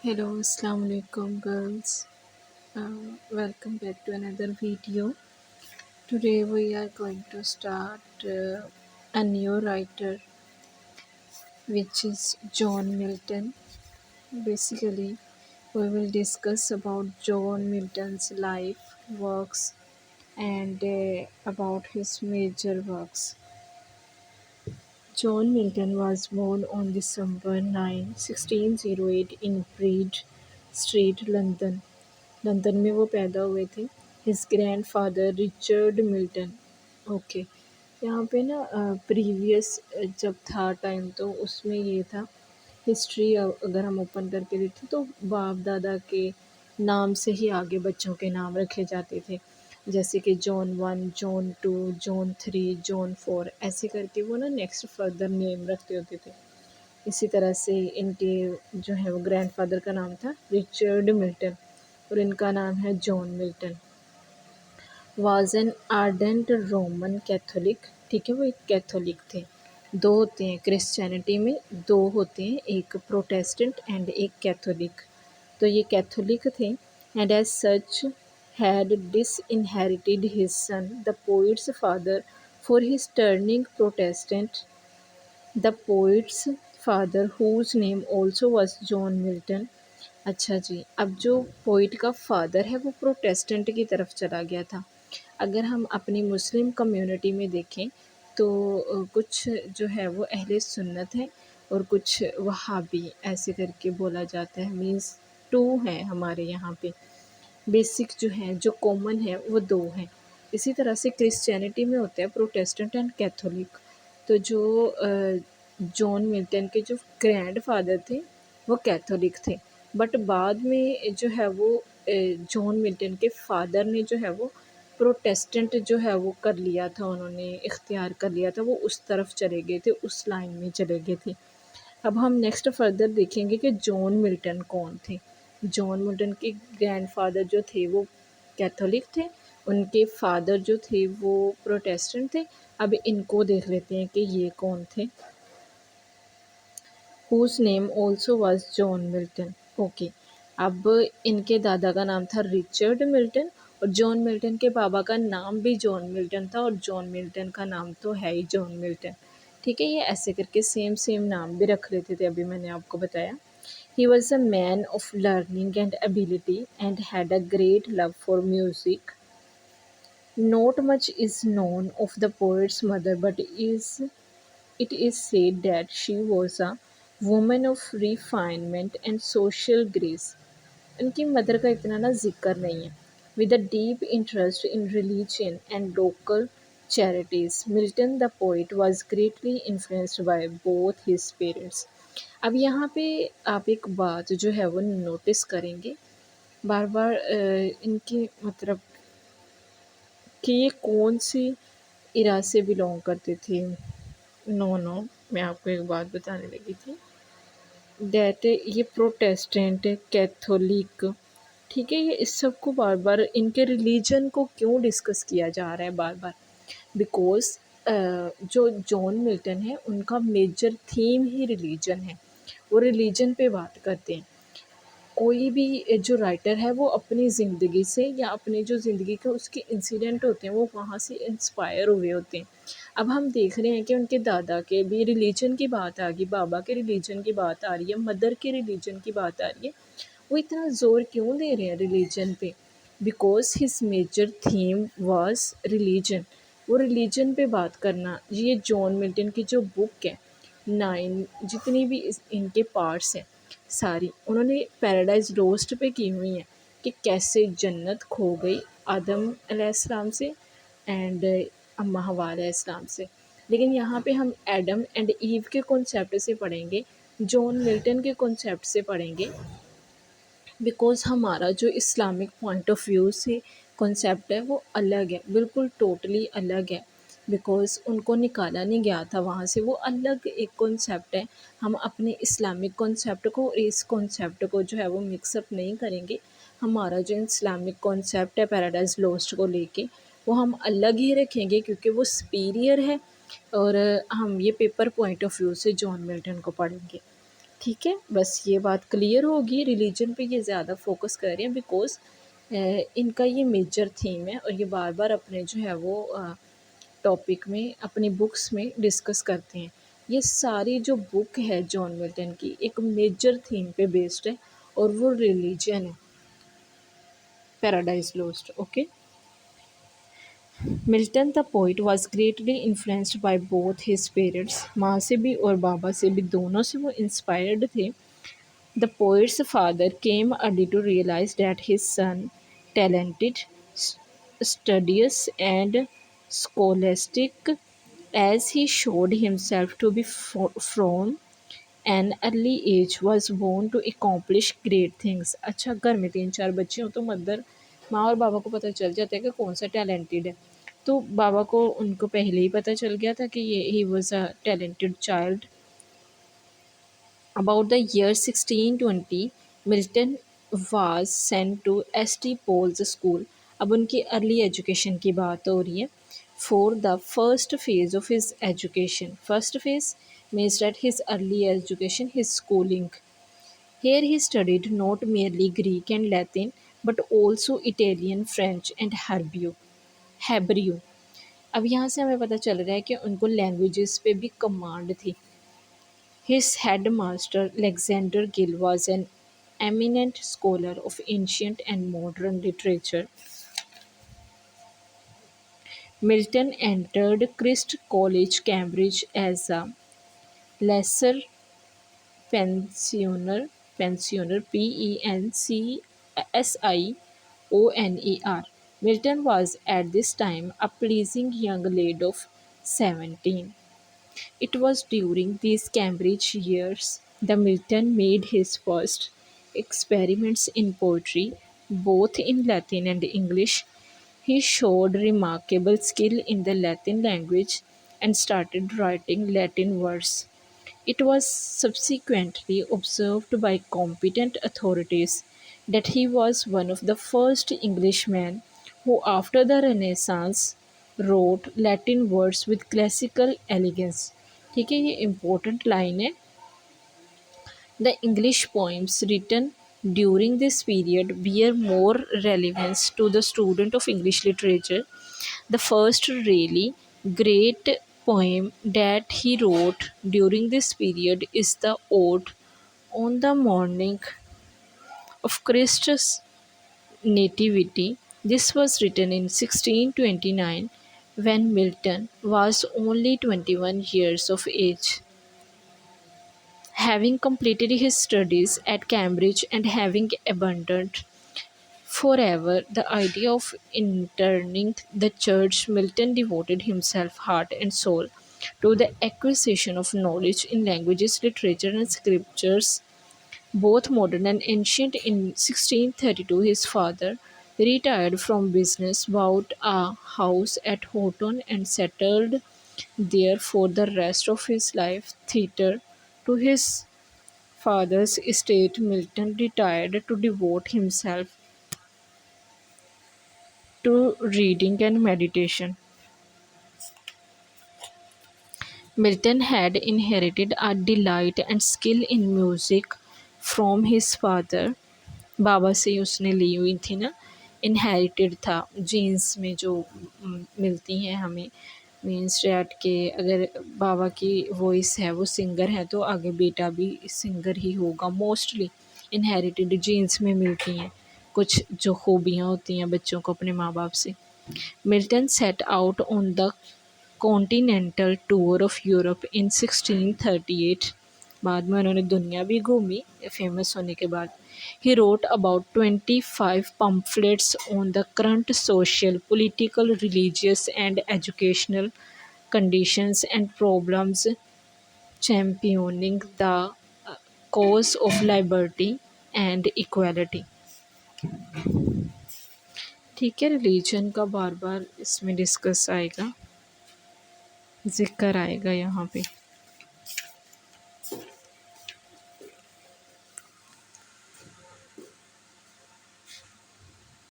Hello, Assalamu alaikum, girls. Welcome back to another video. Today we are going to start a new writer, which is John Milton. Basically, we will discuss about John Milton's life, works, and about his major works. John Milton was born on December 9, 1608 in Bridge Street, London. London में वो पैदा हुए थे। His grandfather Richard Milton. Okay, यहाँ पे ना previous जब था टाइम तो उसमें ये था हिस्ट्री। अगर हम ओपन करके देखें तो बाप दादा के नाम से ही आगे बच्चों के नाम रखे जाते थे, जैसे कि जॉन 1, जॉन 2, जॉन 3, जॉन 4 ऐसे करके वो ना नेक्स्ट फर्दर नेम रखते होते थे। इसी तरह से इनके जो है वो ग्रैंडफादर का नाम था रिचर्ड मिल्टन और इनका नाम है John Milton. Was an ardent Roman Catholic. ठीक है, वो एक कैथोलिक थे। दो होते हैं क्रिश्चियनिटी में, दो होते हैं, एक प्रोटेस्टेंट एंड एक कैथोलिक। तो ये कैथोलिक थे and as such had disinherited his son the poet's father for his turning Protestant. The poet's father whose name also was John Milton. अच्छा जी, अब जो पोइट का फादर है वो प्रोटेस्टेंट की तरफ चला गया था। अगर हम अपनी मुस्लिम कम्युनिटी में देखें तो कुछ जो है वो अहले सुन्नत है और कुछ वहाबी ऐसे करके बोला जाता है। मीन्स टू हैं हमारे यहाँ पे। बेसिक जो हैं जो कॉमन है वो दो हैं। इसी तरह से क्रिश्चियनिटी में होता है प्रोटेस्टेंट एंड कैथोलिक। तो जो जॉन मिल्टन के जो ग्रैंडफादर थे वो कैथोलिक थे, बट बाद में जो है वो जॉन मिल्टन के फादर ने जो है वो प्रोटेस्टेंट जो है वो कर लिया था, उन्होंने इख्तियार कर लिया था, वो उस तरफ चले गए थे, उस लाइन में चले गए थे। अब हम नेक्स्ट फर्दर देखेंगे कि जॉन मिल्टन कौन थे। जॉन मिल्टन के ग्रैंडफादर जो थे वो कैथोलिक थे, उनके फादर जो थे वो प्रोटेस्टेंट थे। अब इनको देख लेते हैं कि ये कौन थे। Whose name also was John Milton. Okay, अब इनके दादा का नाम था रिचर्ड मिल्टन और जॉन मिल्टन के पापा का नाम भी जॉन मिल्टन था और जॉन मिल्टन का नाम तो है ही जॉन मिल्टन। ठीक है, ये ऐसे करके सेम सेम नाम भी रख लेते थे, अभी मैंने आपको बताया। ही was a man of learning and ability and had a great love for music. Not much is known of the poet's mother, but it is said that she was a woman of refinement and social grace. उनकी mother का इतना ना ज़िक्र नहीं है। With a deep interest in religion and local charities, Milton the poet was greatly influenced by both his parents. अब यहाँ पे आप एक बात जो है वो नोटिस करेंगे, बार बार इनकी मतलब कि ये कौन सी इरा से बिलोंग करते थे। नो नो, मैं आपको एक बात बताने लगी थी दैट ये प्रोटेस्टेंट कैथोलिक। ठीक है, ये इस सब को बार बार इनके रिलीजन को क्यों डिस्कस किया जा रहा है बार बार, बिकॉज जो जॉन मिल्टन है उनका मेजर थीम ही रिलीजन है। वो रिलीजन पे बात करते हैं। कोई भी जो राइटर है वो अपनी ज़िंदगी से या अपने जो ज़िंदगी के उसके इंसिडेंट होते हैं वो वहाँ से इंस्पायर हुए होते हैं। अब हम देख रहे हैं कि उनके दादा के भी रिलीजन की बात आ गई, बाबा के रिलीजन की बात आ रही है, मदर के रिलीजन की बात आ रही है। वो इतना ज़ोर क्यों दे रहे हैं रिलीजन पे? Because his major theme was religion. वो रिलीजन पे बात करना। ये जॉन मिल्टन की जो बुक है 9 जितनी भी इनके पार्ट्स हैं सारी उन्होंने पैराडाइज़ लोस्ट पे की हुई हैं कि कैसे जन्नत खो गई आदम अलैहिस्सलाम से एंड अम्मा हवा अलैहिस्सलाम से। लेकिन यहाँ पे हम एडम एंड ईव के कॉन्सेप्ट से पढ़ेंगे, जॉन मिल्टन के कॉन्सेप्ट से पढ़ेंगे, बिकॉज़ हमारा जो इस्लामिक पॉइंट ऑफ व्यू से कॉन्सेप्ट है वो अलग है, बिल्कुल टोटली अलग है। बिकॉज़ उनको निकाला नहीं गया था वहाँ से, वो अलग एक कॉन्सेप्ट है। हम अपने इस्लामिक कॉन्सेप्ट को और इस कॉन्सेप्ट को जो है वो मिक्सअप नहीं करेंगे। हमारा जो इस्लामिक कॉन्सेप्ट है पैराडाइज़ लोस्ट को लेके वो हम अलग ही रखेंगे क्योंकि वो सुपीरियर है। और हम ये पेपर पॉइंट ऑफ व्यू से जॉन मिल्टन को पढ़ेंगे। ठीक है, बस ये बात क्लियर होगी। रिलीजन पे ये ज़्यादा फोकस कर रहे हैं बिकॉज़ इनका ये मेजर थीम है और ये बार बार अपने जो है वो टॉपिक में अपनी बुक्स में डिस्कस करते हैं। ये सारी जो बुक है जॉन मिल्टन की एक मेजर थीम पे बेस्ड है और वो रिलीजन है, paradise lost. Okay. Milton the poet was greatly influenced by both his parents, माँ से भी और बाबा से भी, दोनों से वो इंस्पायर्ड थे। The poet's father came early to realize that his son, talented, studious, and scholastic as he showed himself to be from an early age, was born to accomplish great things। अच्छा, घर में तीन चार बच्चे हों तो mother माँ और बाबा को पता चल जाता है कि कौन सा टैलेंटेड है। तो बाबा को उनको पहले ही पता चल गया था कि ये ही was a talented child. About the year 1620, Milton was sent to S T. Paul's school. अब उनकी अर्ली एजुकेशन की बात हो रही है। For the first phase of his education, first phase means that his early education, his schooling. Here he studied not merely Greek and Latin, but also Italian, French and Hebrew। अब यहाँ से हमें पता चल रहा है कि उनको लैंग्वेजेस पे भी कमांड थी। His headmaster, Alexander Gill, was an eminent scholar of ancient and modern literature. Milton entered Christ College, Cambridge as a lesser pensioner, pensioner. Milton was at this time a pleasing young lad of 17. It was during these Cambridge years that Milton made his first experiments in poetry, both in Latin and English. He showed remarkable skill in the Latin language and started writing Latin verse. It was subsequently observed by competent authorities that he was one of the first Englishmen who, after the Renaissance, wrote Latin words with classical elegance। ठीक है, ये important line है। The English poems written during this period bear more relevance to the student of English literature. The first really great poem that he wrote during this period is the Ode on the Morning of Christ's Nativity. This was written in 1629 when Milton was only 21 years of age. Having completed his studies at Cambridge and having abandoned forever the idea of entering the church, Milton devoted himself heart and soul to the acquisition of knowledge in languages, literature, and scriptures, both modern and ancient. In 1632, his father retired from business, bought a house at Houghton, and settled there for the rest of his life. Theatre to his father's estate, Milton retired to devote himself to reading and meditation. Milton had inherited a delight and skill in music from his father। बाबा से उसने ली हुई थी ना, inherited था jeans में जो मिलती हैं हमें। मीन्स डैट के अगर बाबा की वॉइस है, वो सिंगर है, तो आगे बेटा भी सिंगर ही होगा मोस्टली। इनहेरिटेड जीन्स में मिलती हैं कुछ जो खूबियाँ होती हैं बच्चों को अपने माँ बाप से। Milton set out on the continental tour of Europe in 1638। बाद में उन्होंने दुनिया भी घूमी फेमस होने के बाद। He wrote about 25 pamphlets on the current social, political, religious and educational conditions and problems, championing the cause of liberty and equality। ठीक है, रिलीजन का बार बार इसमें डिस्कस आएगा, ज़िक्र आएगा यहाँ पे।